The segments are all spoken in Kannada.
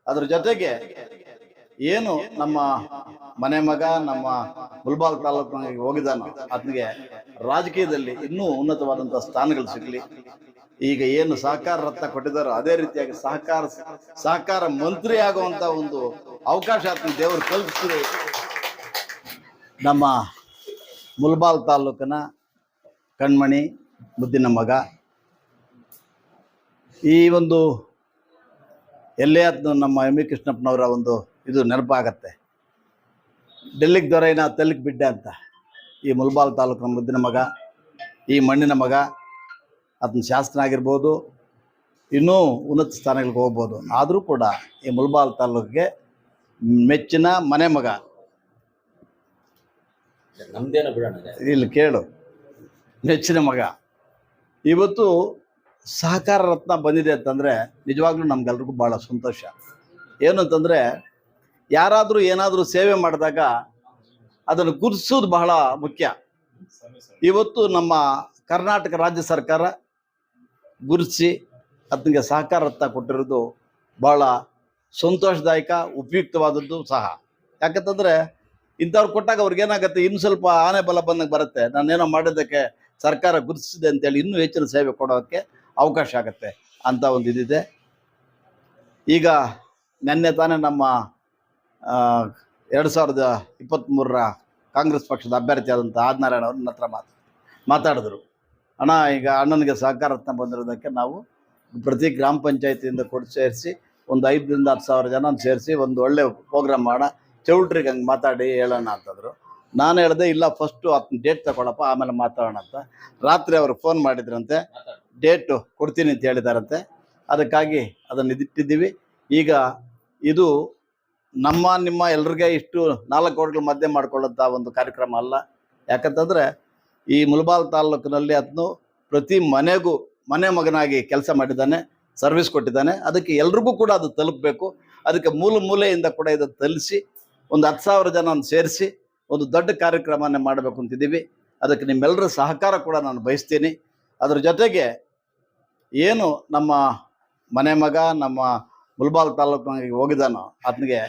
ಅದ್ರ ಜೊತೆಗೆ ಏನು ನಮ್ಮ ಮನೆ ಮಗ ನಮ್ಮ ಮುಲ್ಬಾಲ್ ತಾಲೂಕಿಗೆ ಹೋಗಿದ್ದಾನೋ ಅದನಿಗೆ ರಾಜಕೀಯದಲ್ಲಿ ಇನ್ನೂ ಉನ್ನತವಾದಂತಹ ಸ್ಥಾನಗಳು ಸಿಗ್ಲಿ. ಈಗ ಏನು ಸಹಕಾರ ರತ್ನ ಕೊಟ್ಟಿದ್ದಾರೋ ಅದೇ ರೀತಿಯಾಗಿ ಸಹಕಾರ ಮಂತ್ರಿ ಆಗುವಂತ ಒಂದು ಅವಕಾಶ ಆತನ ದೇವರು ಕಲ್ಪಿಸಿದೆ. ನಮ್ಮ ಮುಲ್ಬಾಲ್ ತಾಲೂಕಿನ ಕಣ್ಮಣಿ ಮುದ್ದಿನ ಮಗ ಈ ಒಂದು ಎಲ್ಲೇ ನಮ್ಮ ಎಂ ವಿ ಕೃಷ್ಣಪ್ಪನವರ ಒಂದು ಇದು ನೆನಪಾಗತ್ತೆ. ಡೆಲ್ಲಿಗೆ ದೊರೆಯಿನ ತೆಲ್ಲಿಗೆ ಬಿಡ್ಡೆ ಅಂತ. ಈ ಮುಲ್ಬಾಲ್ ತಾಲೂಕಿನ ಮುದ್ದಿನ ಮಗ, ಈ ಮಣ್ಣಿನ ಮಗ, ಅದನ್ನ ಶಾಸನ ಆಗಿರ್ಬೋದು, ಇನ್ನೂ ಉನ್ನತ ಸ್ಥಾನಗಳಿಗೆ ಹೋಗ್ಬೋದು. ಆದರೂ ಕೂಡ ಈ ಮುಲ್ಬಾಲ್ ತಾಲೂಕಿಗೆ ಮೆಚ್ಚಿನ ಮನೆ ಮಗ. ನಮ್ದೇನ ಬಿಡೋಣ, ಇಲ್ಲಿ ಕೇಳು, ಮೆಚ್ಚಿನ ಮಗ. ಇವತ್ತು ಸಹಕಾರ ರತ್ನ ಬಂದಿದೆ ಅಂತಂದರೆ ನಿಜವಾಗ್ಲೂ ನಮ್ಗೆಲ್ರಿಗೂ ಭಾಳ ಸಂತೋಷ. ಏನು ಅಂತಂದರೆ ಯಾರಾದರೂ ಏನಾದರೂ ಸೇವೆ ಮಾಡಿದಾಗ ಅದನ್ನು ಗುರುತಿಸೋದು ಬಹಳ ಮುಖ್ಯ. ಇವತ್ತು ನಮ್ಮ ಕರ್ನಾಟಕ ರಾಜ್ಯ ಸರ್ಕಾರ ಗುರುತಿಸಿ ಅದಕ್ಕೆ ಸಹಕಾರ ರತ್ನ ಕೊಟ್ಟಿರೋದು ಭಾಳ ಸಂತೋಷದಾಯಕ, ಉಪಯುಕ್ತವಾದದ್ದು ಸಹ. ಯಾಕಂತಂದರೆ ಇಂಥವ್ರು ಕೊಟ್ಟಾಗ ಅವ್ರಿಗೇನಾಗುತ್ತೆ, ಇನ್ನು ಸ್ವಲ್ಪ ಆನೆ ಬಲ ಬಂದಾಗ ಬರುತ್ತೆ, ನಾನೇನೋ ಮಾಡೋದಕ್ಕೆ ಸರ್ಕಾರ ಗುರುತಿಸಿದೆ ಅಂತೇಳಿ ಇನ್ನೂ ಹೆಚ್ಚಿನ ಸೇವೆ ಕೊಡೋಕ್ಕೆ ಅವಕಾಶ ಆಗುತ್ತೆ ಅಂತ ಒಂದು ಇದಿದೆ. ಈಗ ನೆನ್ನೆ ತಾನೇ ನಮ್ಮ 2023ರ ಕಾಂಗ್ರೆಸ್ ಪಕ್ಷದ ಅಭ್ಯರ್ಥಿ ಆದಂಥ ಆದಿನಾರಾಯಣ ಅವ್ರ ನನ್ನ ಹತ್ರ ಮಾತಾಡಿದ್ರು. ಅಣ್ಣ, ಈಗ ಅಣ್ಣನಿಗೆ ಸಹಕಾರ ರತ್ನ ಬಂದಿರೋದಕ್ಕೆ ನಾವು ಪ್ರತಿ ಗ್ರಾಮ ಪಂಚಾಯತಿಯಿಂದ ಕೊಟ್ಟು ಸೇರಿಸಿ ಒಂದು 5,000 to 10,000 ಜನ ಸೇರಿಸಿ ಒಂದು ಒಳ್ಳೆ ಪ್ರೋಗ್ರಾಮ್ ಮಾಡೋಣ, ಚೌಲ್ಟ್ರಿಗೆ ಹಂಗೆ ಮಾತಾಡಿ ಹೇಳೋಣ ಅಂತಂದರು. ನಾನು ಹೇಳಿದೆ, ಇಲ್ಲ ಫಸ್ಟು ಅದನ್ನ ಡೇಟ್ ತಗೊಳಪ್ಪ, ಆಮೇಲೆ ಮಾತಾಡೋಣ ಅಂತ. ರಾತ್ರಿ ಅವ್ರಿಗೆ ಫೋನ್ ಮಾಡಿದ್ರಂತೆ, ಡೇಟು ಕೊಡ್ತೀನಿ ಅಂತ ಹೇಳಿದಾರಂತೆ. ಅದಕ್ಕಾಗಿ ಅದನ್ನು ಇದಿಟ್ಟಿದ್ದೀವಿ. ಈಗ ಇದು ನಿಮ್ಮ ಎಲ್ರಿಗೆ ಇಷ್ಟು 4 ಕೋಟಿಗಳ ಮಧ್ಯೆ ಮಾಡ್ಕೊಳ್ಳೋಂಥ ಒಂದು ಕಾರ್ಯಕ್ರಮ ಅಲ್ಲ. ಯಾಕಂತಂದರೆ ಈ ಮುಲ್ಬಾಲ್ ತಾಲೂಕಿನಲ್ಲಿ ಅದನ್ನು ಪ್ರತಿ ಮನೆಗೂ ಮನೆ ಮಗನಾಗಿ ಕೆಲಸ ಮಾಡಿದ್ದಾನೆ, ಸರ್ವಿಸ್ ಕೊಟ್ಟಿದ್ದಾನೆ. ಅದಕ್ಕೆ ಎಲ್ರಿಗೂ ಕೂಡ ಅದು ತಲುಪಬೇಕು. ಅದಕ್ಕೆ ಮೂಲೆಯಿಂದ ಕೂಡ ಇದನ್ನು ತಲುಪಿಸಿ ಒಂದು 10,000 ಜನ ಸೇರಿಸಿ ಒಂದು ದೊಡ್ಡ ಕಾರ್ಯಕ್ರಮನೇ ಮಾಡಬೇಕು ಅಂತಿದ್ದೀವಿ. ಅದಕ್ಕೆ ನಿಮ್ಮೆಲ್ಲರ ಸಹಕಾರ ಕೂಡ ನಾನು ಬಯಸ್ತೀನಿ. ಅದ್ರ ಜೊತೆಗೆ ಏನು ನಮ್ಮ ಮನೆ ಮಗ ನಮ್ಮ ಮುಲ್ಬಾಲ್ ತಾಲೂಕಿಗೆ ಹೋಗಿದ್ದಾನೋ ಅದನಿಗೆ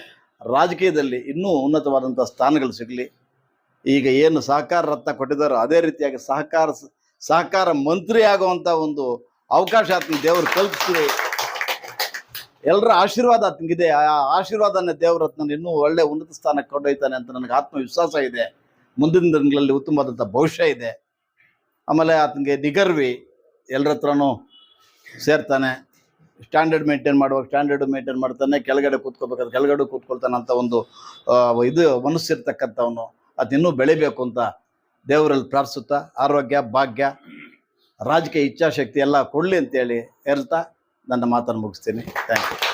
ರಾಜಕೀಯದಲ್ಲಿ ಇನ್ನೂ ಉನ್ನತವಾದಂಥ ಸ್ಥಾನಗಳು ಸಿಗಲಿ. ಈಗ ಏನು ಸಹಕಾರ ರತ್ನ ಕೊಟ್ಟಿದ್ದಾರೋ ಅದೇ ರೀತಿಯಾಗಿ ಸಹಕಾರ ಮಂತ್ರಿ ಆಗುವಂಥ ಒಂದು ಅವಕಾಶ ಆತನ ದೇವರು ಕಲ್ಪಿಸಿದೆ. ಎಲ್ಲರ ಆಶೀರ್ವಾದ ಆತನಿಗಿದೆ. ಆ ಆಶೀರ್ವಾದನೇ ದೇವ್ರ ಆತನ ಇನ್ನೂ ಒಳ್ಳೆ ಉನ್ನತ ಸ್ಥಾನಕ್ಕೆ ಕೊಂಡೊಯ್ತಾನೆ ಅಂತ ನನಗೆ ಆತ್ಮವಿಶ್ವಾಸ ಇದೆ. ಮುಂದಿನ ದಿನಗಳಲ್ಲಿ ಉತ್ತಮವಾದಂಥ ಭವಿಷ್ಯ ಇದೆ. ಆಮೇಲೆ ಆತನಿಗೆ ನಿಗರ್ವಿ ಎಲ್ಲರ ಹತ್ರನೂ ಸೇರ್ತಾನೆ. ಸ್ಟ್ಯಾಂಡರ್ಡ್ ಮೇಂಟೈನ್ ಮಾಡುವಾಗ ಸ್ಟ್ಯಾಂಡರ್ಡು ಮೇಂಟೈನ್ ಮಾಡ್ತಾನೆ, ಕೆಳಗಡೆ ಕೂತ್ಕೋಬೇಕಾದ್ರೆ ಕೆಳಗಡೆ ಕೂತ್ಕೊಳ್ತಾನೆ ಅಂತ ಒಂದು ಇದು ಮನಸ್ಸಿರ್ತಕ್ಕಂಥವನು. ಅದು ಇನ್ನೂ ಬೆಳಿಬೇಕು ಅಂತ ದೇವರಲ್ಲಿ ಪ್ರಾರ್ಥಿಸುತ್ತಾ, ಆರೋಗ್ಯ, ಭಾಗ್ಯ, ರಾಜಕೀಯ ಇಚ್ಛಾಶಕ್ತಿ ಎಲ್ಲ ಕೊಡಲಿ ಅಂತೇಳಿ ಹೇಳ್ತಾ ನನ್ನ ಮಾತನ್ನು ಮುಗಿಸ್ತೀನಿ. Thank you.